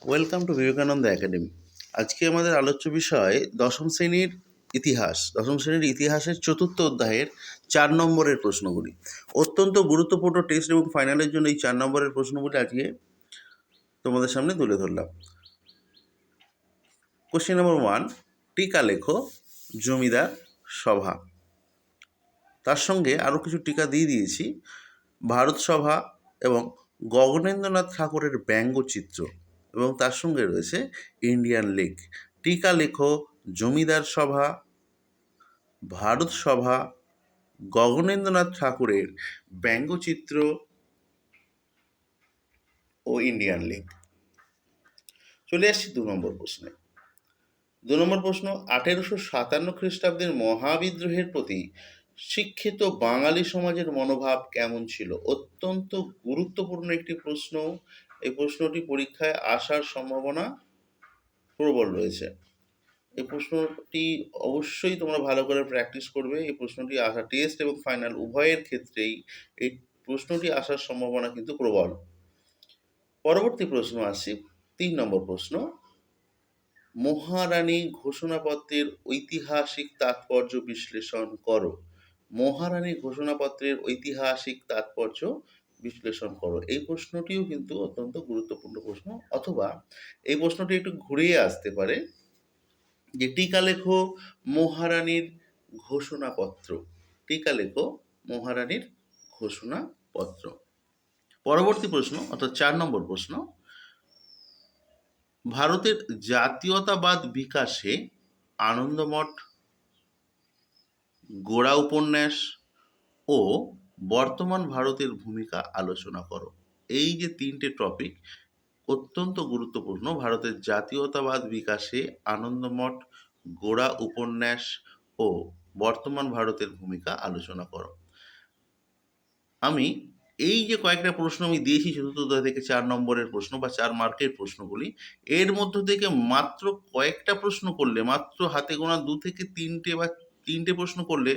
Welcome to Vivekananda academy. আজকে আমাদের আলোচ্য বিষয় দশম শ্রেণীর ইতিহাসের চতুর্থ অধ্যায়ের 4 নম্বরের প্রশ্নগুলি। অত্যন্ত গুরুত্বপূর্ণ টেস্ট এবং ফাইনালের জন্য এই 4 নম্বরের প্রশ্নগুলি আজকে তোমাদের সামনে তুলে ধরলাম। কোশ্চেন নম্বর 1, টিকা লেখো জমিদার সভা। তার সঙ্গে আরও কিছু টিকা দিয়ে দিয়েছি, ভারত সভা এবং গগনেন্দ্রনাথ ঠাকুরের ব্যঙ্গচিত্র, এবং তার সঙ্গে রয়েছে ইন্ডিয়ান লীগ। টিকা লেখো জমিদার সভা, ভারত সভা, গগনেন্দ্রনাথ ঠাকুরের ব্যঙ্গচিত্র ও ইন্ডিয়ান লীগ। চলে আসছি 2 নম্বর প্রশ্নে। 2 নম্বর প্রশ্ন, 1857 খ্রিস্টাব্দের মহাবিদ্রোহের প্রতি শিক্ষিত বাঙালি সমাজের মনোভাব কেমন ছিল? অত্যন্ত গুরুত্বপূর্ণ একটি প্রশ্ন। এই প্রশ্নটি পরীক্ষায় আসার সম্ভাবনা প্রবল রয়েছে। এই প্রশ্নটি অবশ্যই তোমরা ভালো করে প্র্যাকটিস করবে। এই প্রশ্নটি আসা টেস্ট এবং ফাইনাল উভয়ের ক্ষেত্রেই এই প্রশ্নটি আসার সম্ভাবনা কিন্তু প্রবল। পরবর্তী প্রশ্ন আসছি, 3 নম্বর প্রশ্ন, মহারানী ঘোষণাপত্রের ঐতিহাসিক তাৎপর্য বিশ্লেষণ করো। মহারানী ঘোষণাপত্রের ঐতিহাসিক তাৎপর্য বিশ্লেষণ করো। এই প্রশ্নটিও কিন্তু অত্যন্ত গুরুত্বপূর্ণ প্রশ্ন, অথবা এই প্রশ্নটি একটু ঘুরিয়ে আসতে পারে যে টিকা লেখো মহারানীর ঘোষণাপত্র। টিকা লেখো মহারানীর ঘোষণাপত্র। পরবর্তী প্রশ্ন অর্থাৎ 4 নম্বর প্রশ্ন, ভারতের জাতীয়তাবাদ বিকাশে আনন্দমঠ, গোড়া উপন্যাস ও বর্তমান ভারতের ভূমিকা আলোচনা করো। এই যে 3টে টপিক অত্যন্ত গুরুত্বপূর্ণ। ভারতের জাতীয়তাবাদ বিকাশে আনন্দমঠ, গোড়া উপন্যাস ও বর্তমান ভারতের ভূমিকা আলোচনা করো। আমি এই যে কয়েকটা প্রশ্ন আমি দিয়েছি চতুর্থ অধ্যায় থেকে 4 নম্বরের প্রশ্ন বা 4 মার্কের প্রশ্নগুলি, এর মধ্য থেকে মাত্র কয়েকটা প্রশ্ন করলে, মাত্র হাতে গোনা 2 থেকে 3টে বা 3টে প্রশ্ন করলে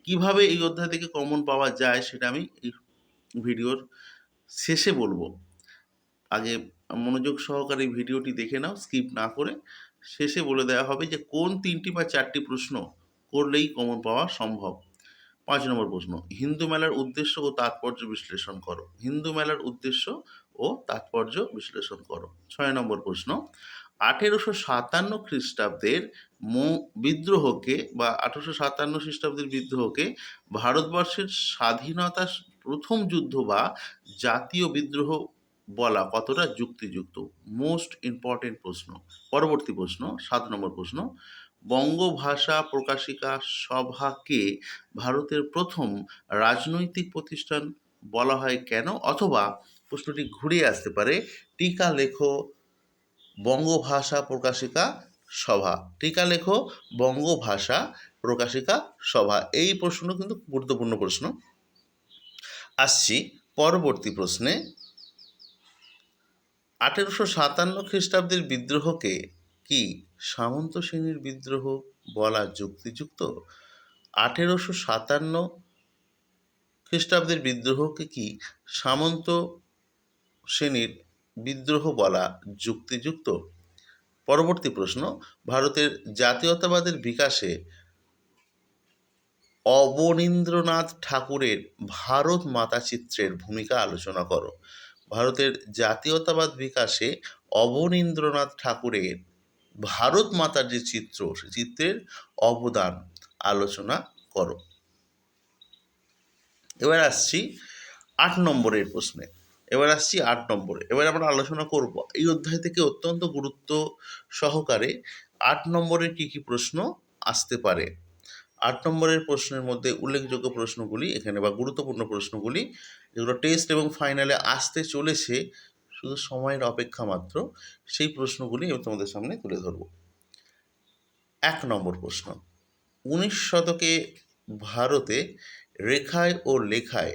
কিভাবে এই অধ্যায় থেকে কমন পাওয়া যায় সেটা আমি এই ভিডিওর শেষে বলবো। আগে মনোযোগ সহকারে ভিডিওটি দেখে নাও, স্কিপ না করে। শেষে বলে দেওয়া হবে যে কোন 3টি বা 4টি প্রশ্ন করলেই কমন পাওয়া সম্ভব। 5 নম্বর প্রশ্ন, হিন্দু মেলার উদ্দেশ্য ও তাৎপর্য বিশ্লেষণ করো। হিন্দু মেলার উদ্দেশ্য ও তাৎপর্য বিশ্লেষণ করো। 6 নম্বর প্রশ্ন, 1857 খ্রিস্টাব্দের বিদ্রোহকে বা 1857 খ্রিস্টাব্দের বিদ্রোহকে ভারতবর্ষের স্বাধীনতার প্রথম যুদ্ধ বা জাতীয় বিদ্রোহ বলা কতটা যুক্তিযুক্ত? মোস্ট ইম্পর্টেন্ট প্রশ্ন। পরবর্তী প্রশ্ন 7 নম্বর প্রশ্ন, বঙ্গভাষা প্রকাশিকা সভাকে ভারতের প্রথম রাজনৈতিক প্রতিষ্ঠান বলা হয় কেন? অথবা প্রশ্নটি ঘুরিয়ে আসতে পারে, টিকা লেখো বঙ্গভাষা প্রকাশিকা সভা। টিকা লেখো বঙ্গভাষা প্রকাশিকা সভা। এই প্রশ্ন কিন্তু গুরুত্বপূর্ণ প্রশ্ন। আসছি পরবর্তী প্রশ্নে, 1857 খ্রিস্টাব্দের বিদ্রোহকে কি সামন্ত শ্রেণীর বিদ্রোহ বলা যুক্তিযুক্ত? 1857 খ্রিস্টাব্দের বিদ্রোহকে কি সামন্ত শ্রেণীর বিদ্রোহ বলা যুক্তিযুক্ত? পরবর্তী প্রশ্ন, ভারতের জাতীয়তাবাদের বিকাশে অবনীন্দ্রনাথ ঠাকুরের ভারত মাতা চিত্রের ভূমিকা আলোচনা করো। ভারতের জাতীয়তাবাদ বিকাশে অবনীন্দ্রনাথ ঠাকুরের ভারত মাতার যে চিত্র, সে চিত্রের অবদান আলোচনা করো। এবার আসছি 8 নম্বরের প্রশ্নে। এবার আমরা আলোচনা করব এই অধ্যায় থেকে অত্যন্ত গুরুত্ব সহকারে 8 নম্বরের কি কি প্রশ্ন আসতে পারে। 8 নম্বরের প্রশ্নের মধ্যে উল্লেখযোগ্য প্রশ্নগুলি এখানে বা গুরুত্বপূর্ণ প্রশ্নগুলি, যেগুলো টেস্ট এবং ফাইনালে আসতে চলেছে, শুধু সময়ের অপেক্ষা মাত্র, সেই প্রশ্নগুলি আমি তোমাদের সামনে তুলে ধরব। 1 নম্বর প্রশ্ন, 19 শতকে ভারতে রেখায় ও লেখায়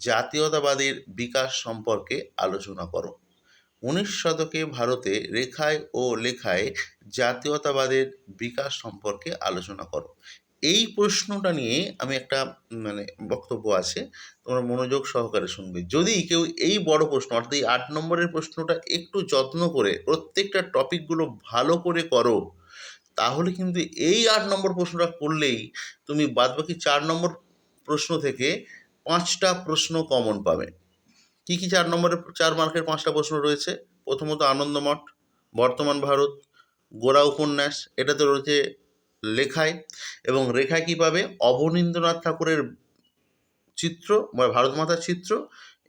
জাতীয়তাবাদের বিকাশ সম্পর্কে আলোচনা করো। 19 শতকে ভারতে রেখায় ও লেখায় জাতীয়তাবাদের বিকাশ সম্পর্কে আলোচনা করো। এই প্রশ্নটা নিয়ে আমি একটা বক্তব্য আছে, তোমরা মনোযোগ সহকারে শুনবে। যদি কেউ এই বড় প্রশ্ন অর্থাৎ এই ৮ নম্বরের প্রশ্নটা একটু যত্ন করে প্রত্যেকটা টপিকগুলো ভালো করে করো, তাহলে কিন্তু এই ৮ নম্বর প্রশ্নটা করলেই তুমি বাদবাকি ৪ নম্বর প্রশ্ন থেকে ৫টা প্রশ্ন কমন পাবে। কি, কি ৪ নম্বরের ৪ মার্কের ৫টা প্রশ্ন রয়েছে? প্রথমত আনন্দমঠ, বর্তমান ভারত, গোরা উপন্যাস, এটাতে রয়েছে লেখায়, এবং রেখায় কী পাবে? অবনীন্দ্রনাথ ঠাকুরের চিত্র বা ভারত মাতার চিত্র,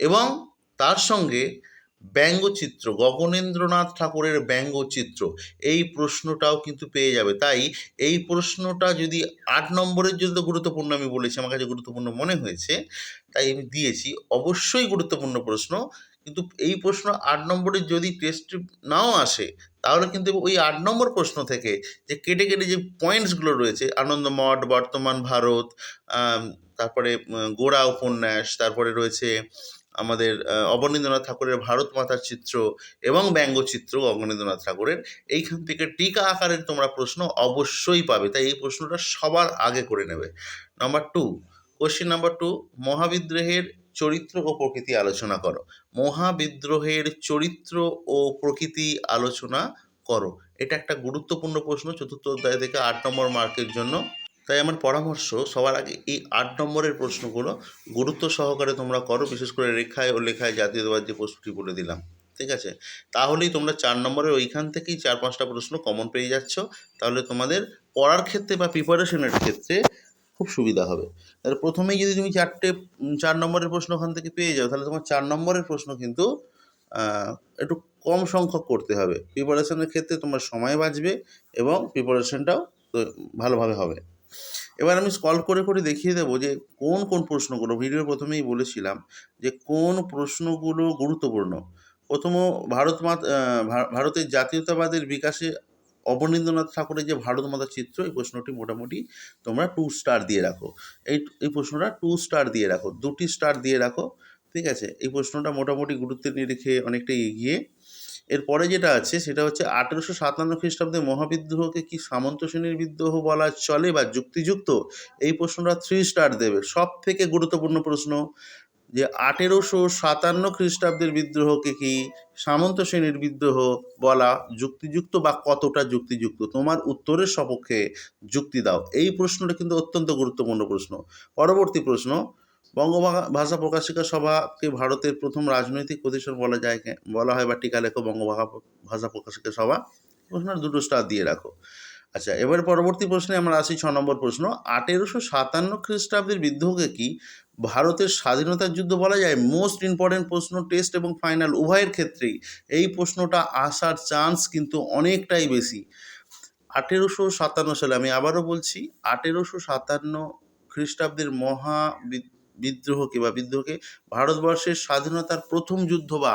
এবং তার সঙ্গে ব্যঙ্গচিত্র, গগনেন্দ্রনাথ ঠাকুরের ব্যঙ্গচিত্র, এই প্রশ্নটাও কিন্তু পেয়ে যাবে। তাই এই প্রশ্নটা যদি ৮ নম্বরের জন্য গুরুত্বপূর্ণ, আমি বলেছি আমার কাছে গুরুত্বপূর্ণ মনে হয়েছে, তাই আমি দিয়েছি। অবশ্যই গুরুত্বপূর্ণ প্রশ্ন, কিন্তু এই প্রশ্ন ৮ নম্বরের যদি টেস্ট নাও আসে, তাহলে কিন্তু ওই ৮ নম্বর প্রশ্ন থেকে যে কেটে কেটে যে পয়েন্টসগুলো রয়েছে, আনন্দমঠ, বর্তমান ভারত, তারপরে গোরা উপন্যাস, তারপরে রয়েছে আমাদের অবনীন্দ্রনাথ ঠাকুরের ভারত মাতার চিত্র এবং ব্যঙ্গচিত্র অবনীন্দ্রনাথ ঠাকুরের, এইখান থেকে টিকা আকারের তোমরা প্রশ্ন অবশ্যই পাবে। তাই এই প্রশ্নটা সবার আগে করে নেবে। নাম্বার 2, কোশ্চেন নাম্বার 2, মহাবিদ্রোহের চরিত্র ও প্রকৃতি আলোচনা করো। মহাবিদ্রোহের চরিত্র ও প্রকৃতি আলোচনা করো, এটা একটা গুরুত্বপূর্ণ প্রশ্ন চতুর্থ অধ্যায় থেকে ৮ নম্বর মার্কের জন্য। তাই আমার পরামর্শ, সবার আগে এই ৮ নম্বরের প্রশ্নগুলো গুরুত্ব সহকারে তোমরা করো, বিশেষ করে রেখায় ও লেখায় জাতীয়তাবাদ যে প্রশ্নটি বলে দিলাম, ঠিক আছে? তাহলেই তোমরা ৪ নম্বরের ওইখান থেকেই ৪-৫টা প্রশ্ন কমন পেয়ে যাচ্ছ। তাহলে তোমাদের পড়ার ক্ষেত্রে বা প্রিপারেশনের ক্ষেত্রে খুব সুবিধা হবে। তাহলে প্রথমেই যদি তুমি ৪ নম্বরের প্রশ্ন ওখান থেকে পেয়ে যাও, তাহলে তোমার ৪ নম্বরের প্রশ্ন কিন্তু একটু কম সংখ্যক করতে হবে। প্রিপারেশনের ক্ষেত্রে তোমার সময় বাঁচবে এবং প্রিপারেশনটাও ভালোভাবে হবে। এবার আমি স্ক্রল করে করে দেখিয়ে দেবো যে কোন কোন প্রশ্নগুলো, ভিডিওর প্রথমেই বলেছিলাম যে কোন প্রশ্নগুলো গুরুত্বপূর্ণ। প্রথম, ভারতের জাতীয়তাবাদের বিকাশে অবনীন্দ্রনাথ ঠাকুরের যে ভারত মাতার চিত্র, এই প্রশ্নটি মোটামুটি তোমরা 2 স্টার দিয়ে রাখো। এই প্রশ্নটা 2 স্টার দিয়ে রাখো, 2টি স্টার দিয়ে রাখো, ঠিক আছে? এই প্রশ্নটা মোটামুটি গুরুত্বের নিরিখে অনেকটাই এগিয়ে। এরপরে যেটা আছে সেটা হচ্ছে ১৮৫৭ খ্রিস্টাব্দে মহাবিদ্রোহকে কি সামন্ত শ্রেণীর বিদ্রোহ বলা চলে বা যুক্তিযুক্ত? এই প্রশ্নটা 3 স্টার দেবে। সব থেকে গুরুত্বপূর্ণ প্রশ্ন যে ১৮৫৭ খ্রিস্টাব্দের বিদ্রোহকে কি সামন্ত শ্রেণীর বিদ্রোহ বলা যুক্তিযুক্ত বা কতটা যুক্তিযুক্ত? তোমার উত্তরের সপক্ষে যুক্তি দাও। এই প্রশ্নটা কিন্তু অত্যন্ত গুরুত্বপূর্ণ প্রশ্ন। পরবর্তী প্রশ্ন, ভাষা প্রকাশিকা সভাকে ভারতের প্রথম রাজনৈতিক প্রতিষ্ঠান বলা হয় বা টিকা লেখো ভাষা প্রকাশিকা সভা। প্রশ্নের 2টো স্টার দিয়ে রাখো। আচ্ছা, এবার পরবর্তী প্রশ্নে আমরা আসি। ৬ নম্বর প্রশ্ন, ১৮৫৭ খ্রিস্টাব্দের বিদ্রোহকে কি ভারতের স্বাধীনতার যুদ্ধ বলা যায়? মোস্ট ইম্পর্টেন্ট প্রশ্ন, টেস্ট এবং ফাইনাল উভয়ের ক্ষেত্রেই এই প্রশ্নটা আসার চান্স কিন্তু অনেকটাই বেশি। ১৮৫৭ সালে, আমি আবারও বলছি, ১৮৫৭ খ্রিস্টাব্দের বিদ্রোহকে ভারতবর্ষের স্বাধীনতার প্রথম যুদ্ধ বা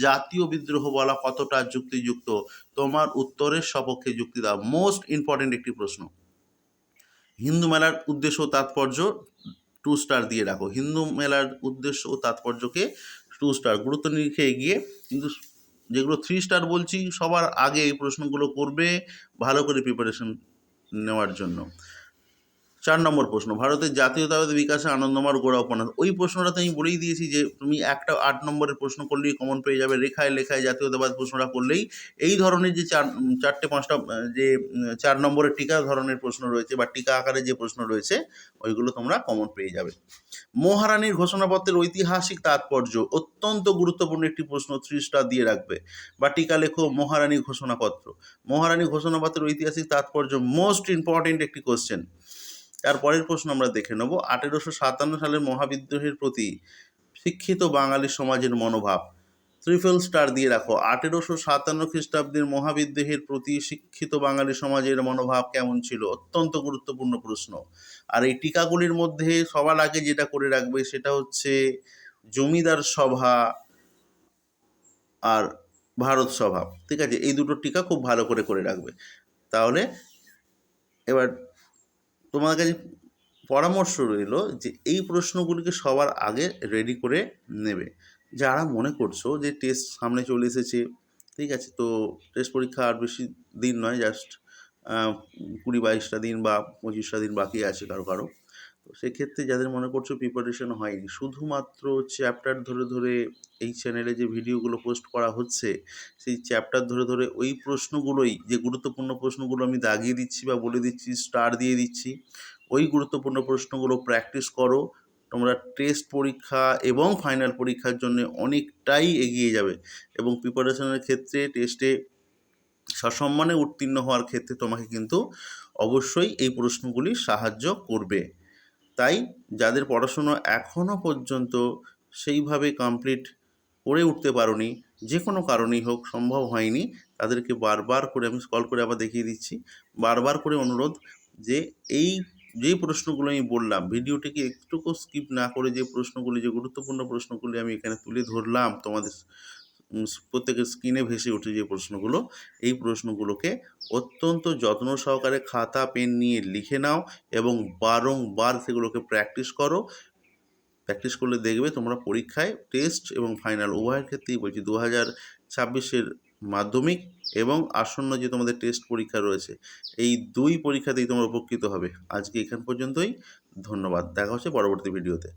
জাতীয় বিদ্রোহ বলা কতটা যুক্তিযুক্ত? তোমার উত্তরের সপক্ষে যুক্তি দাও। মোস্ট ইম্পর্টেন্ট একটি প্রশ্ন। হিন্দু মেলার উদ্দেশ্য ও তাৎপর্য 2 স্টার দিয়ে রাখো। হিন্দু মেলার উদ্দেশ্য ও তাৎপর্যকে 2 স্টার, গুরুত্ব নিরিখে এগিয়ে। কিন্তু যেগুলো 3 স্টার বলছি, সবার আগে এই প্রশ্নগুলো করবে ভালো করে প্রিপারেশন নেওয়ার জন্য। ৪ নম্বর প্রশ্ন, ভারতের জাতীয়তাবাদী বিকাশে আনন্দমঠ গোড়া উপন্যাস। ওই প্রশ্নটাতে আমি বলেই দিয়েছি যে তুমি একটা ৮ নম্বরের প্রশ্ন করলেই কমন পেয়ে যাবে। রেখায় লেখায় জাতীয়তাবাদ প্রশ্নটা করলেই এই ধরনের যে ৪টে-৫টা যে ৪ নম্বরের টিকা ধরনের প্রশ্ন রয়েছে বা টিকা আকারে যে প্রশ্ন রয়েছে, ওইগুলো তোমরা কমন পেয়ে যাবে। মহারানীর ঘোষণাপত্রের ঐতিহাসিক তাৎপর্য অত্যন্ত গুরুত্বপূর্ণ একটি প্রশ্ন, 3 স্টার দিয়ে রাখবে। বা টিকা লেখো মহারানী ঘোষণাপত্র। মহারানী ঘোষণাপত্রের ঐতিহাসিক তাৎপর্য মোস্ট ইম্পর্টেন্ট একটি কোশ্চেন। তারপরের প্রশ্ন আমরা দেখে নেব। ১৮৫৭ সালের মহাবিদ্রোহের প্রতি শিক্ষিত বাঙালি সমাজের মনোভাব, 3 স্টার দিয়ে রাখো। ১৮৫৭ খ্রিস্টাব্দের মহাবিদ্রোহের প্রতি শিক্ষিত বাঙালি সমাজের মনোভাব কেমন ছিল? অত্যন্ত গুরুত্বপূর্ণ প্রশ্ন। আর এই টিকাগুলির মধ্যে সবার আগে যেটা করে রাখবে সেটা হচ্ছে জমিদার সভা আর ভারত সভা, ঠিক আছে? এই 2টো টিকা খুব ভালো করে করে রাখবে। তাহলে এবার তোমার কাছে পরামর্শ রইল যে এই প্রশ্নগুলিকে সবার আগে রেডি করে নেবে। যারা মনে করছো যে টেস্ট সামনে চলে এসেছে, ঠিক আছে, তো টেস্ট পরীক্ষা আর বেশি দিন নয়, জাস্ট 20-22টা দিন বা 25টা দিন বাকি আছে কারো কারো। তো সেক্ষেত্রে যাদের মনে করছো প্রিপারেশন হয়নি, শুধুমাত্র চ্যাপ্টার ধরে ধরে এই চ্যানেলে যে ভিডিওগুলো পোস্ট করা হচ্ছে, সেই চ্যাপ্টার ধরে ধরে ওই প্রশ্নগুলোই, যে গুরুত্বপূর্ণ প্রশ্নগুলো আমি দাগিয়ে দিচ্ছি বা বলে দিচ্ছি, স্টার দিয়ে দিচ্ছি, ওই গুরুত্বপূর্ণ প্রশ্নগুলো প্র্যাকটিস করো। তোমরা টেস্ট পরীক্ষা এবং ফাইনাল পরীক্ষার জন্য অনেকটাই এগিয়ে যাবে, এবং প্রিপারেশনের ক্ষেত্রে টেস্টে সসম্মানে উত্তীর্ণ হওয়ার ক্ষেত্রে তোমাকে কিন্তু অবশ্যই এই প্রশ্নগুলি সাহায্য করবে। তাই যাদের পড়াশুনো এখনও পর্যন্ত সেইভাবে কমপ্লিট করে উঠতে পারোনি, যে কোনো কারণেই হোক সম্ভব হয়নি, তাদেরকে বারবার করে আমি কল করে আবার দেখিয়ে দিচ্ছি, বারবার করে অনুরোধ যে এই যে প্রশ্নগুলো আমি বললাম, ভিডিওটিকে একটুকু স্কিপ না করে যে প্রশ্নগুলি, যে গুরুত্বপূর্ণ প্রশ্নগুলি আমি এখানে তুলে ধরলাম তোমাদের প্রত্যেকের স্ক্রিনে ভেসে ওঠে যে প্রশ্নগুলো, এই প্রশ্নগুলোকে অত্যন্ত যত্ন সহকারে খাতা পেন নিয়ে লিখে নাও এবং বারংবার সেগুলোকে প্র্যাকটিস করো। প্র্যাকটিস করলে দেখবে তোমরা পরীক্ষায়, টেস্ট এবং ফাইনাল উভয়ের ক্ষেত্রেই বলছি, 2026-এর মাধ্যমিক এবং আসন্ন যে তোমাদের টেস্ট পরীক্ষা রয়েছে, এই দুই পরীক্ষাতেই তোমরা উপকৃত হবে। আজকে এখান পর্যন্তই। ধন্যবাদ। দেখা হচ্ছে পরবর্তী ভিডিওতে।